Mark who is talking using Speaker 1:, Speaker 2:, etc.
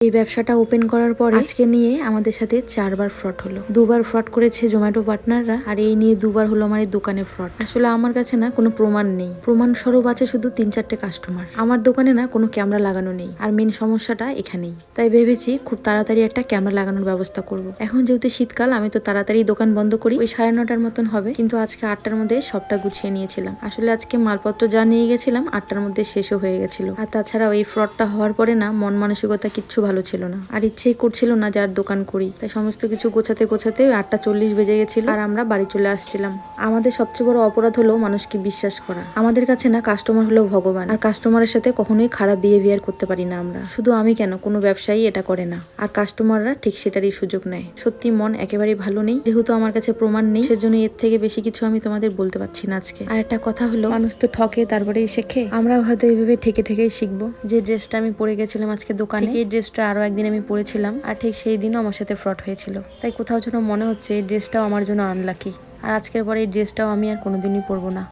Speaker 1: এই ব্যবসাটা ওপেন করার পরে আজকে নিয়ে আমাদের সাথে 4বার ফ্রড হলো। 2বার ফ্রড করেছে জোম্যাটো পার্টনাররা, আর এই নিয়ে 2বার হলো আমার এই দোকানে ফ্রড। আসলে আমার কাছে না কোনো প্রমাণ নেই, প্রমাণ স্বরূপ আছে শুধু 3-4টে কাস্টমার। আমার দোকানে না কোনো ক্যামেরা লাগানো নেই, আর মেন সমস্যাটা এখানেই। তাই ভেবেছি খুব তাড়াতাড়ি একটা ক্যামেরা লাগানোর ব্যবস্থা করব। এখন যেহেতু শীতকাল, আমি তো তাড়াতাড়ি দোকান বন্ধ করি, ওই 9:30টার মতন হবে। কিন্তু আজকে 8টার মধ্যে সবটা গুছিয়ে নিয়েছিলাম। আসলে আজকে মালপত্র যা নিয়ে গেছিলাম 8টার মধ্যে শেষও হয়ে গেছিল। আর তাছাড়া ওই ফ্রডটা হওয়ার পরে না মন মানসিকতা কিচ্ছু ভালো ছিল না, আর ইচ্ছেই করছিল না যার দোকান করি। তাই সমস্ত কিছু গোছাতে গোছাতে 8:40 বেজে গেছিল, আর আমরা বাড়ি চলে আসছিলাম। আমাদের সবচেয়ে বড় অপরাধ হলো মানুষকে বিশ্বাস করা। আমাদের কাছে না কাস্টমার হলো ভগবান, আর কাস্টমারের সাথে কখনোই খারাপ বিহেভিয়ার করতে পারি না আমরা। শুধু আমি কেন, কোনো ব্যবসায়ী এটা করে না, আর কাস্টমাররা ঠিক সেটারই সুযোগ নেয়। সত্যি মন একেবারেই ভালো নেই, যেহেতু আমার কাছে প্রমাণ নেই, সেজন্য এর থেকে বেশি কিছু আমি তোমাদের বলতে পারছি না আজকে। আর একটা কথা হলো, মানুষ তো ঠকে তারপরেই শেখে। আমরাও হয়তো এইভাবে ঠেকে ঠেকেই শিখবো। যে ড্রেসটা আমি পরে গেছিলাম আজকে দোকানে, এই ড্রেসটা আরো একদিন আমি পরেছিলাম, আর ঠিক সেই দিনও আমার সাথে ফ্রড হয়েছিল। তাই কোথাও যেন মনে হচ্ছে এই ড্রেসটাও আমার জন্য আনলাকি, আর আজকের পরে এই ড্রেসটাও আমি আর কোনোদিনই পরবো না।